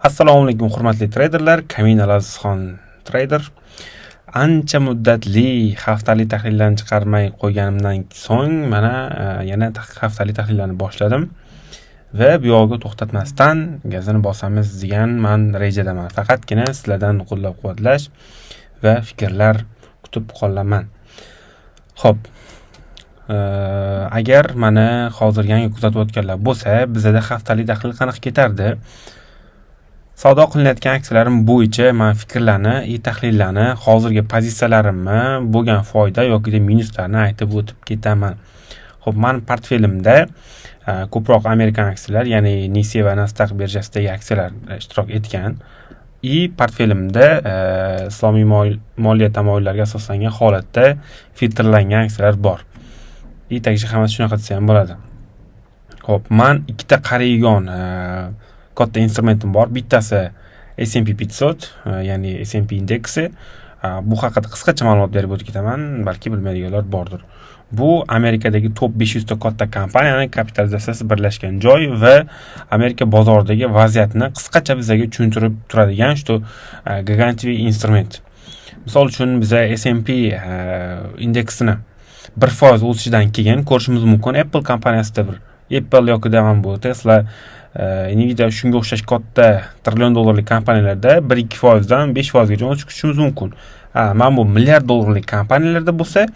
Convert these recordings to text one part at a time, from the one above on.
Assalomu alaykum hurmatli treyderlar, Kamin Alazizxon trader. Ancha muddatli haftalik tahlillarni chiqarmay qo'yganimdan so'ng mana yana haftalik tahlillarni boshladim va bu yo'lga to'xtatmasdan gazini bosamiz degan men rejadaman. Faqatgina sizlardan qo'llab-quvvatlash va fikrlar kutib qolaman. Xo'p. Agar mana hozir yangi kuzatayotganlar bo'lsa, bizda haftalik tahlil qanaqa ketardi? Savdo qilinayotgan aksiyalarim bo'yicha men fikrlarni, tahlillarni, hozirgi pozitsiyalarimni, bo'lgan foyda yoki minuslarni aytib o'tib ketaman. Xo'p, men portfelimda ko'proq Amerikan aksiyalar, ya'ni NYSE va Nasdaq birjasidagi aksiyalar ishtirok etgan. Portfelimda islomiy moliya tamoyillariga asoslangan holatda filtrlangan aksiyalar bor. Tagiga hammasi shunaqa desa ham bo'ladi. Xo'p, men ikkita qariygon katta instrumentim bor. Bittasi S&P 500, ya'ni S&P indeksi. Bu haqida qisqacha ma'lumot berib o'tib ketaman, balki bilmaydiganlar bordir. Bu Amerikadagi top 500 ta katta kompaniyaning kapitalizatsiyasi birlashgan joy va Amerika bozoridagi vaziyatni qisqacha bizga tushuntirib turadigan shu gigantic instrument. Misol uchun biz S&P indeksini 1% o'sishidan keyin ko'rishimiz mumkin Apple kompaniyasida Apple yoki bu Tesla, Nvidia shunga o'xshash katta trillion dollarlik kompaniyalarda 1-2% dan 5% gacha o'sish kutishimiz mumkin. Mana bu milliard dollarlik kompaniyalarda bo'lsa,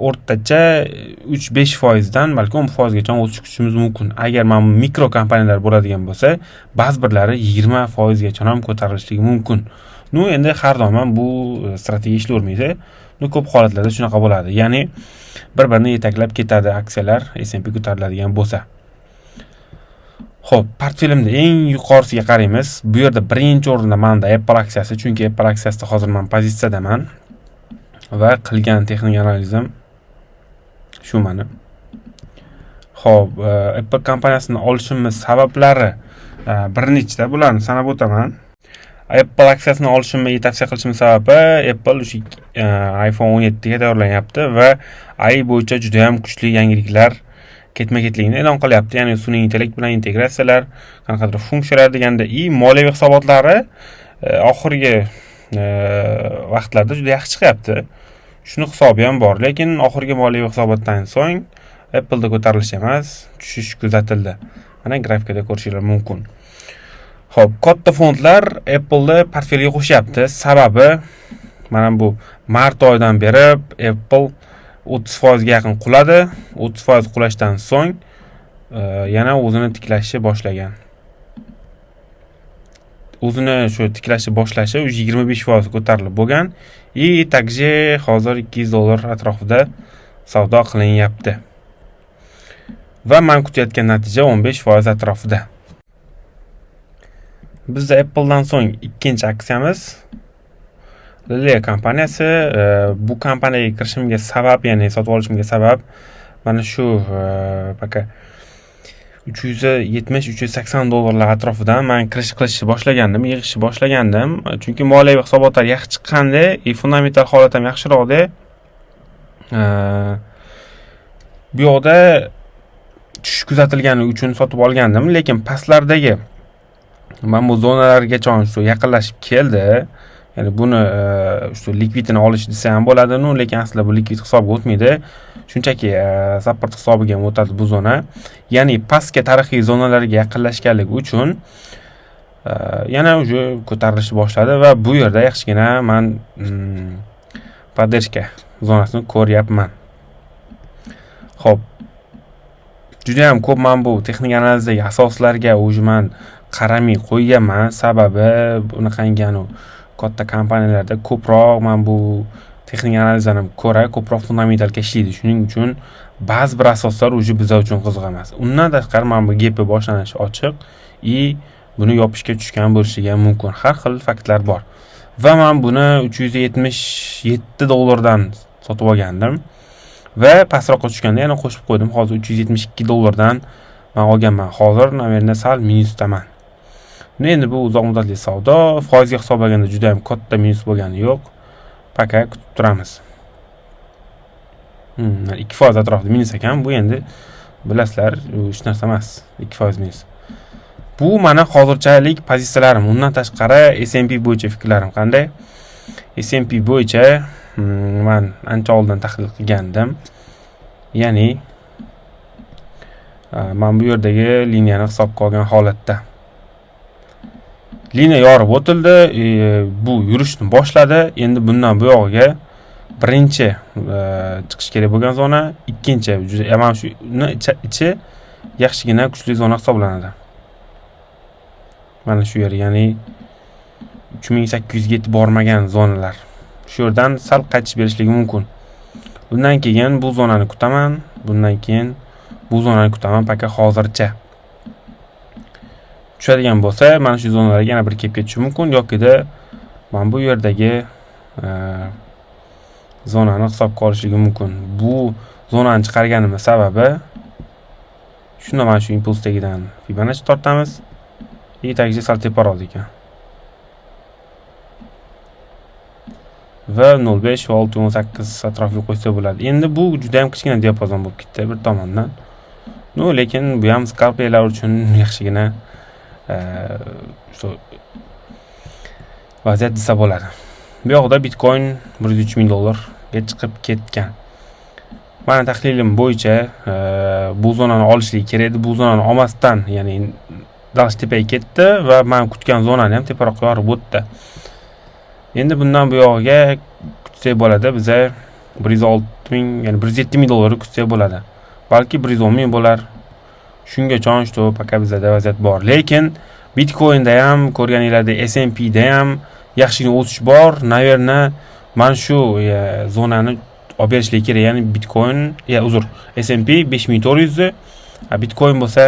o'rtacha 3-5% dan balki 10% gacha o'sish kutishimiz mumkin. Agar mana mikro kompaniyalar bo'ladigan bo'lsa, ba'zi birlari 20% gacha ham ko'tarilishligi mumkin. Endi har doim bu strategiya ishlayvermaydi. Ko'p holatlarda shunaqa bo'ladi. Ya'ni bir-birini yetaklab ketadi aksiyalar S&P ko'tariladigan bo'lsa. Xo'p, portfelimda eng yuqorisiga qaraymiz. Bu yerda birinchi o'rinda menda Apple aksiyasi, chunki Apple aksiyasida hozir men pozitsiyadaman va qilgan texnik analizim shu mana. Xo'p, Apple kompaniyasini olishimiz sabablari bir nechta, bularni sanab o'taman. Apple aksiyasini olishimni tavsiya qilishim sababi Apple o'sha iPhone 17 ga tayyorlanyapti va AI bo'yicha juda ham kuchli yangiliklar ketma-ketligini e'lon qilyapti. Ya'ni sun'iy intellekt bilan integratsiyalar, qanaqadir funksiyalar deganda moliyaviy hisobotlar oxirgi vaqtlarda juda yaxshi chiqyapti. Shuni hisobi ham bor, lekin oxirgi moliyaviy hisobotdan so'ng Apple'da ko'tarilish emas, tushish kuzatildi. Mana grafikada ko'rishingiz mumkin. Xo'p, katta fondlar Apple'ni portfelga qo'shyapti. Sababi mana bu mart oyidan beri Apple 30% ga yaqin quladi. 30% qulashdan so'ng yana o'zini tiklashni boshlagan. O'zini shu tiklashni boshlashi 25% ko'tarilib bo'lgan. Также hozir $200 atrofida savdo qilinyapti. Va men kutayotgan natija 15% atrofida. Bizda Apple'dan so'ng ikkinchi aksiyamiz Lilly kompaniyasi. Bu kompaniyaga kirishimga sabab, ya'ni sotib olishimga sabab mana shu paka $370-380 atrofidan men qilishni boshlagandim, yig'ishni boshlagandim. Chunki moliyaviy hisobotlar yaxshi chiqqanda, fundamental holat ham yaxshiroqda. Bu yoqda tushish kuzatilgani uchun sotib olgandim, lekin pastlardagi men bu zonalargacha shu yaqinlashib keldi. Ya'ni buni shu likvidini olish desa ham bo'ladi, lekin aslida bu likvid hisobga o'tmaydi. Shunchaki support hisobiga o'tadi bu zona. Ya'ni pastga tarixiy zonalarga yaqinlashganligi uchun yana uje ko'tarilish boshladi va bu yerda yaxshigina men podдержка zonasini ko'ryapman. Xo'p. Juda ham ko'p men bu texnik analizdagi asoslarga men qaramay qo'yganman. Sababi bunaqangi katta kompaniyalarda ko'proq men bu texnik analizlarni ko'ra ko'proq fundamentalga ishlaydi. Shuning uchun ba'zi bir asoslar bizlar uchun qiziq emas. Undan tashqari men bu gapni boshlanishi ochiq buni yopishga tushgan bo'lishiga mumkin. Har xil faktlar bor. Va men buni $377 dan sotib olgandim va pastroqqa tushganda yana qo'shib qo'ydim. Hozir $372 dan men olganman. Hozir namerna sal minusdaman. Endi bu uzoq muddatli savdo, foizga hisoblaganda juda ham katta minus bo'lgani yo'q. Paka kutib turamiz. 2% atrofida minus ekan, bu endi bilasizlar, hech narsa emas. 2% minus. Bu mana hozirchalik pozitsiyalarim. Undan tashqari S&P bo'yicha fikrlarim qanday? S&P bo'yicha men ancha oldin tahlil qilgandim. Ya'ni men bu yerdagi liniyani hisobga olgan holatda liniya yorib o'tildi, bu yurishni boshladi. Endi bundan bu yog'iga birinchi chiqish kerak bo'lgan zona, ikkinchi juda mana shuni ichi yaxshigina kuchli zona hisoblanadi. Mana shu yer, ya'ni 3800 ga yetib bormagan zonalar. Shu yerdan sal qaytish berishligi mumkin. Bundan keyin bu zonani kutaman, bundan keyin bu zonani kutaman, paka hozircha. Tushadigan bo'lsa, mana shu zonalarga yana bir kelib ketishi mumkin yoki-da men bu yerdagi zonani hisobga olishligi mumkin. Bu zonani chiqarganimning sababi shunda mana shu impulsdagidan Fibonacci tortamiz. Tagiga sal teparoq ekan. Va 0.5 va 6.18 atrofiga qo'ysa bo'ladi. Endi bu juda ham kichkina diapazon bo'lib ketdi bir tomondan. Lekin bu ham skalpellar uchun yaxshigina vaziyat desa bo'ladi. Bu yoqda Bitcoin 103 ming dollarga chiqib ketgan. Mana tahlilim bo'yicha bu zonani olishlik kerak edi. Bu zonani olmasdan, ya'ni dalash tepaga ketdi va men kutgan zonani ham teparoqqa yorib o'tdi. Endi bundan bu yog'iga kutsak bo'ladi. Biza 106 ming, ya'ni 107 ming dollarga kutsak bo'ladi. Balki 110 ming bo'lar. Shunga chonishdi, paka bizda vaziyat bor. Lekin Bitcoinda ham ko'rganinglardek S&Pda ham yaxshigina o'sish bor. Naverna mana shu zonani olib berishlik kerak. Ya'ni Bitcoin, S&P 5400, Bitcoin bo'lsa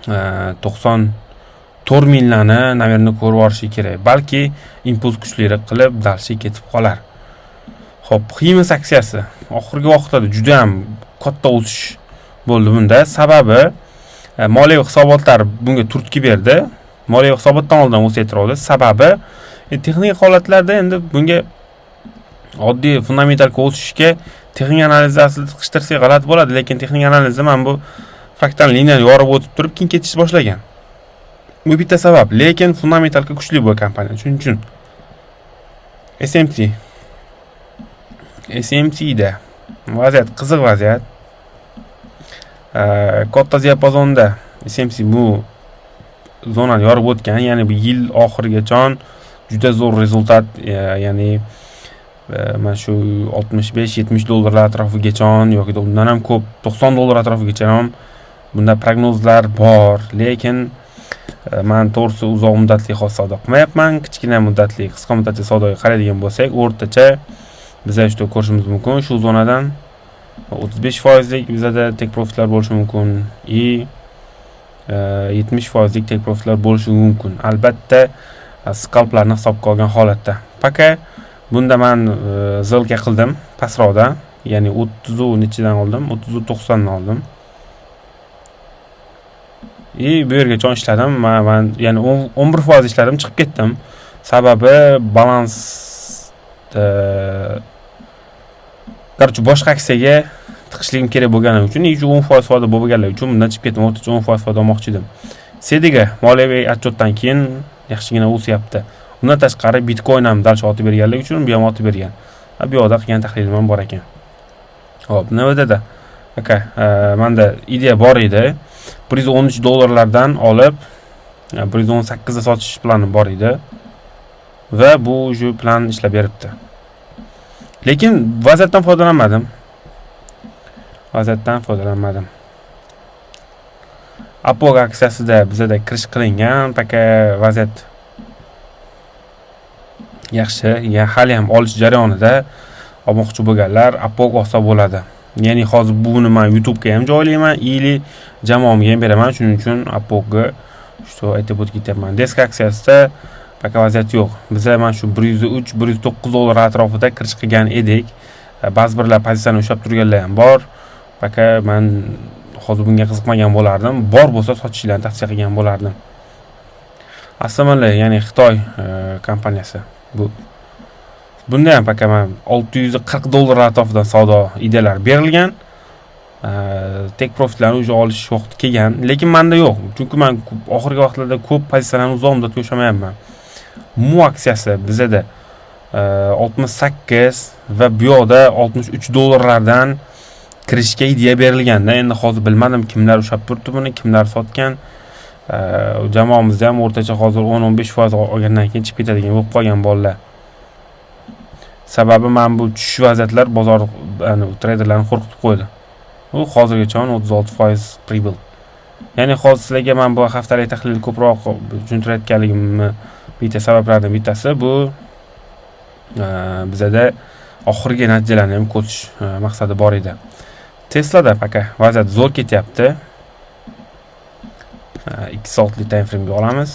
94 minglarni naverna ko'rib olishi kerak. Balki impuls kuchliroq qilib dalshi ketib qolar. Xo'p, Ximes aksiyasi oxirgi vaqtda juda ham katta o'sish bo'ldi bunda. Sababi moliyaviy hisobotlar bunga turtki berdi. Moliyaviy hisobotdan oldin o'saytirdi. Sababi texnik holatlarda endi bunga oddiy fundamental o'sishga texnik analizni aslida tiqishtirsak g'alati bo'ladi, lekin texnik analizda men bu fraktal liniyani yorib o'tib turib keyin ketish boshlagan. Bu bitta sabab, lekin fundamentalga kuchli bu kompaniya. Shuning uchun SMT da vaziyat qiziq vaziyat. Katta diapazonda SMT bu zonani yorib o'tgan, ya'ni bu yil oxirigacha juda zo'r rezultat, ya'ni mana shu 65-70 dollarlar atrofigacha yoki undan ham ko'p 90 dollar atrofigacha ham bunda prognozlar bor, lekin men to'g'risi uzoq muddatli savdo qilmayapman. Kichkina muddatli, qisqa muddatli savdoga qaraydigan bo'lsak, o'rtacha biz shu ko'rishimiz mumkin. Shu zonadan 35% bizada tek profitlar bo'lishi mumkin, 70% tek profitlar bo'lishi mumkin. Albatta, skalplarni hisobga olgan holatda. Paka bunda men zilga qildim pastroqda, ya'ni 30 nechidan oldim? 30.90 dan oldim. Bu yerga chon ishladim. Men ya'ni 11% ishladim, chiqib ketdim. Sababi balans boshqa aksiyaga tiqishligim kerak bo'lgani uchun, 10% foyda bo'lganlar uchun bundan chiqib ketdim. O'rtacha 10% foyda olmoqchi edim. Sediga moliyaviy otchotdan keyin yaxshigina o'syapti. Undan tashqari Bitcoin ham dalcha otib berganligi uchun bu ham otib bergan. Bu yoqda qilgan tahlilim ham bor ekan. Xo'p, nima-da menda ideya bor edi. 113 dollarlardan olib 118 ga sotish planim bor edi va bu shu plan ishlab beribdi. Lekin vaziyatdan foydalanmadim. Apple aksiyasida bizda kirish qilingan, paka vaziyat yaxshi. Hali ham olish jarayonida olmoqchi bo'lganlar Apple olsa bo'ladi. Ya'ni hozir buni men YouTube ga ham joylayman, ili jamoamga ham beraman. Shuning uchun Apple ga shu aytib o'tib ketaman. Desk aksiyasida paka vaziyat yo'q. Biz mana shu 103-109 dollar atrofida kirish qilgan edik. Ba'zi birlar pozitsiyani ushlab turganlar ham bor. Paka men hozir bunga qiziqmagan bo'lardim. Bor bo'lsa sotishlarni tavsiya qilgan bo'lardim. Aslida, ya'ni Xitoy kompaniyasi bu. Bunda ham paka men 640 dollar atrofidan savdo ideyalar berilgan tek profitlarni уже olish vaqti kelgan, lekin menda yo'q. Chunki men oxirgi vaqtlarda ko'p pozitsiyalarni uzoq muddatga ushlamayapman. Mu aksiyasi bizada 68 va bu yoqda 63 dollarlardan kirishga idea berilganda, endi hozir bilmadim kimlar ushlab turibdi buni, kimlar sotgan. Jamoamizda ham o'rtacha hozir 10-15% olgandan keyin chiqib ketadigan bo'lib qolgan bolalar. Sababi men bu tushish vaziyatlar bozor treyderlarni qo'rqitib qo'ydi. U hozirgacha 36% pribul. Ya'ni hozir sizlarga men bu haftalik tahlilni ko'proq tushuntirayotganligimni bitta sabablardan bittasi bu bizada oxirgi natijalarni ham ko'rish maqsadi bor edi. Teslada faqat vaziyat zo'r ketyapti. 2 soatlik time frame ga olamiz.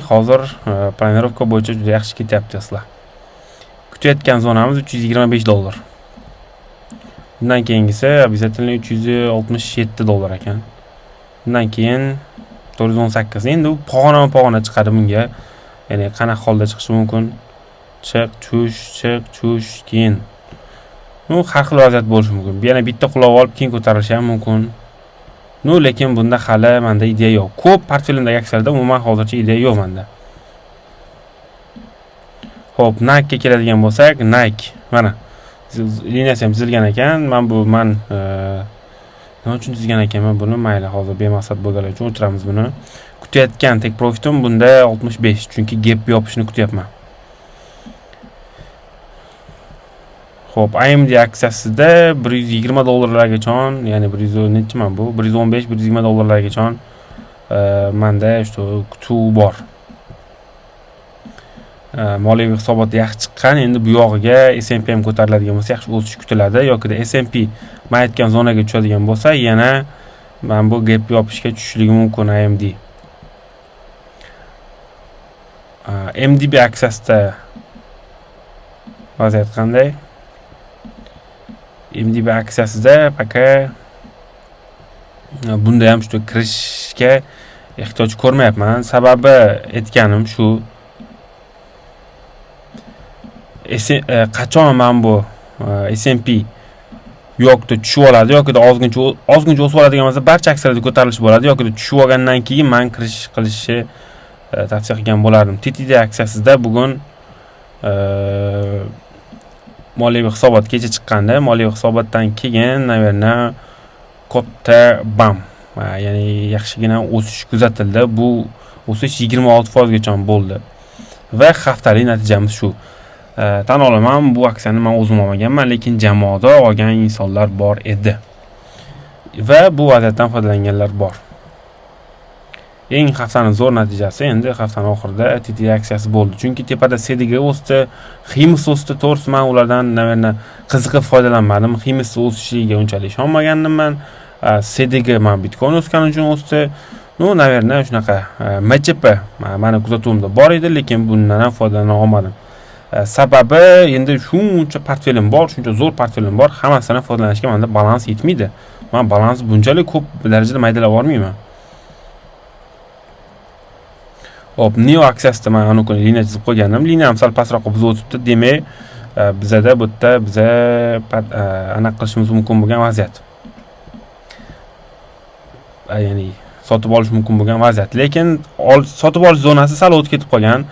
Hozir planirovka bo'yicha juda yaxshi ketyapti Tesla. Kutayotgan zonamiz 325 dollar. Bundan keyingisi обязательно 367 dollar ekan. Bundan keyin 418. Endi u pog'ona chiqadi bunga. Ya'ni qanaqa holda chiqishi mumkin? Chiq, tush, keyin. Har xil vaziyat bo'lishi mumkin. Yana bitta qulab olib keyin ko'tarilishi ham mumkin. Lekin bunda hali menda ideya yo'q. Ko'p portfelimdagi aksiyalarda umuman hozircha ideya yo'q menda. Xo'p, Nike ga keladigan bo'lsak, Nike mana liniyasi ham chizilgan ekan. Men nima uchun chizgan ekanman buni? Mayli, hozir bemaqsad bo'lganligi uchun o'chiramiz buni. Kutayotgan tek profitim bunda 65, chunki gap yopishni kutyapman. Xo'p, AMD aksiyasida 120 dollarlargacha, ya'ni 100 nechiman bu? 115-120 dollarlargacha menda kutuv bor. Moliyaviy hisobot yaxshi chiqqan, endi bu yog'iga S&P ham ko'tariladigan bo'lsa, yaxshi o'sish kutiladi yoki S&P men aytgan zonaga tushadigan bo'lsa, yana men bu gap yopishga tushishligi mumkin AMD. MDB aksiyasida vaziyat qanday? MDB aksiyasida faqat bunda ham kirishga ehtiyoj ko'rmayapman. Sababi aytganim shu. Qachon men bu S&P yo'qda tushib oladi yoki ozgincha o'sib oladigan bo'lsa, barcha aksiyalarda ko'tarilish bo'ladi yoki tushib olgandan keyin men kirish qilishni tavsiya qilgan bo'lardim. TTD aksiyasida bugun moliyaviy hisobot kecha chiqqanda, moliyaviy hisobotdan keyin naverna katta bam, ya'ni yaxshigina o'sish kuzatildi. Bu o'sish 26% gacha bo'ldi. Va haftalik natijamiz shu. Tan olaman, bu aksiyani men o'zim olmaganman, lekin jamoada olgan insonlar bor edi. Va bu vaziyatdan foydalanganlar bor. Eng haftaning zo'r natijasi endi haftaning oxirida TTD aksiyasi bo'ldi. Chunki tepada SDG o'sdi, Ximis o'sdi, to'g'risi men ulardan naverna qiziqib foydalanmadim. Ximis o'sishiga unchalik ishonmagandim men. SDG men Bitcoin o'sgani uchun o'sdi. Naverna shunaqa MCP meni kuzatuvimda bor edi, lekin bundan ham foydalana olmadim. Sababi endi shuncha portfelim bor, shuncha zo'r portfelim bor, hammasidan foydalanishga menda balans yetmaydi. Men balans bunchalik ko'p darajada maydalab olmayman. Hop, Neo aksiyasida men uni liniya chizib qo'ygandim. Liniya ham sal pastroqqa buzib o'tibdi. Demak, bizada bu yerda biza aniq qilishimiz mumkin bo'lgan vaziyat. Ya'ni sotib olish mumkin bo'lgan vaziyat. Lekin sotib olish zonasi sal o'tib ketib qolgan.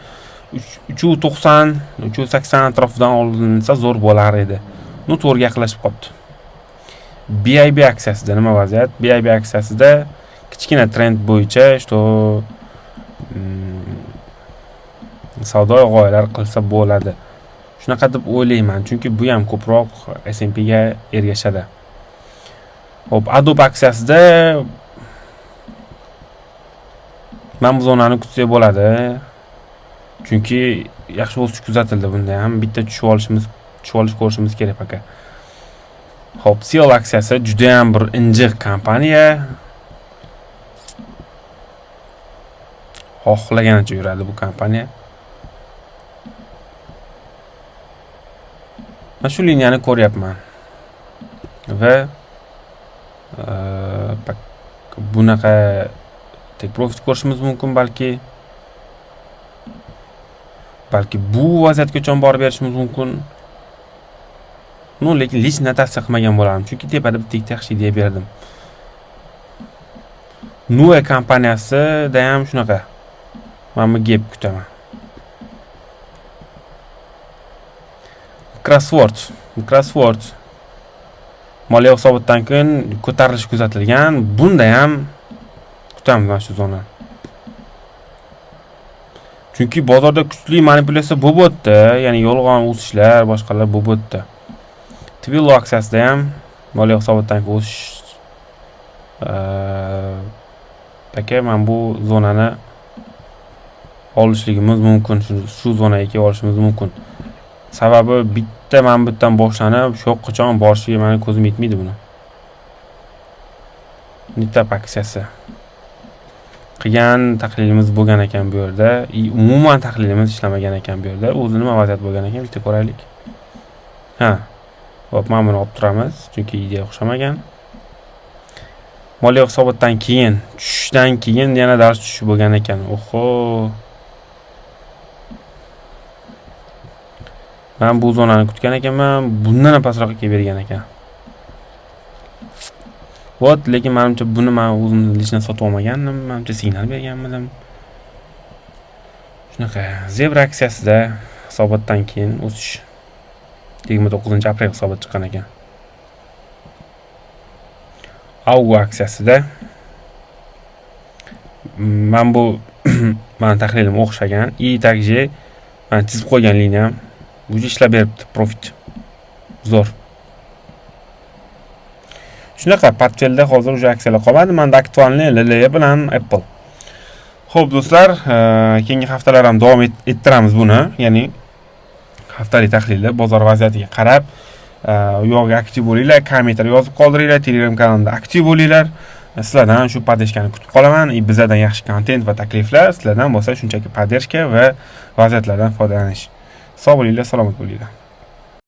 390, 380 atrofidan olinsa zo'r bo'lar edi. To'g'ri yaqinlashib qoldi. BIB aksiyasida nima vaziyat? BIB aksiyasida kichkina trend bo'yicha savdo g'oyalar qilsa bo'ladi. Shunaqa deb o'ylayman, chunki bu ham ko'proq S&P ga ergashadi. Hop, Adobe aksiyasida men bu zonani kutsak bo'ladi. Chunki yaxshi o'sish kuzatildi bunda ham. Bitta tushib olish ko'rishimiz kerak aka. Hop, Ciel aksiyasi juda ham bir injiq kompaniya. Xohlaganicha yuradi bu kompaniya. Men shu liniyani ko'ryapman. va bunaqa tek profit ko'rishimiz mumkin, balki bu vaziyatga ham borib berishimiz mumkin. Lekin hech narsa tavsiya qilmagan bo'lardim, chunki tepada bitta yaxshi ideya berdim. Nua kompaniyasida ham shunaqa. Men bu gap kutaman. Crossword moliya hisobotdan keyin ko'tarilish kuzatilgan. Bunda ham kutamiz mana shu zona. Chunki bozorda kuchli manipulyatsiya bo'lib o'tdi, ya'ni yolg'on o'sishlar, boshqalar bo'lib o'tdi. Twillo aksiyasida ham moliya hisobotdan keyin o'sish men bu zonani olishligimiz mumkin, shu zonaga kelib olishimiz mumkin. Sababi bitta mana bu yerdan boshlanib, shu qachon borishiga meni ko'zim yetmaydi buni. Nitap aksiyasi. Qilgan tahlilimiz bo'lgan ekan bu yerda, umuman tahlilimiz ishlamagan ekan bu yerda. O'zi nima vaziyat bo'lgan ekan, bitta ko'raylik. Hop, mana buni olib turamiz, chunki ideya o'xshamagan. Moliya hisobotdan keyin, tushishdan keyin yana dars tushishi bo'lgan ekan. Oho. Men bu zonani kutgan ekanman, bundan ham pastroqqa kelib bergan ekan. Lekin menimcha buni men o'zim lishni sotib olmagandim, menimcha signal berganmidim. Shunaqa, Zebra aksiyasida hisobotdan keyin o'sish 29-aprel hisobot chiqqan ekan. Augo aksiyasida men bu men tahlilim o'xshagan. Takje men chizib qo'ygan liniyam bu ishlab beribdi, profit zo'r. Shunaqa portfelda hozir o'sha aksiyalar qolmadi. Menda aktualniy LLE bilan Apple. Xo'p do'stlar, keyingi haftalar ham davom ettiramiz buni. Ya'ni haftalik tahlilni bozor vaziyatiga qarab, u yoqqa aktiv bo'linglar, kommentar yozib qoldiringlar, Telegram kanalimda aktiv bo'linglar. Sizlardan shu podeshkani kutib qolaman. Bizlardan yaxshi kontent va takliflar, sizlardan bo'lsa shunchaki podeshka va vaziyatlardan foydalanish. Sog' bo'linglar, salomat bo'linglar.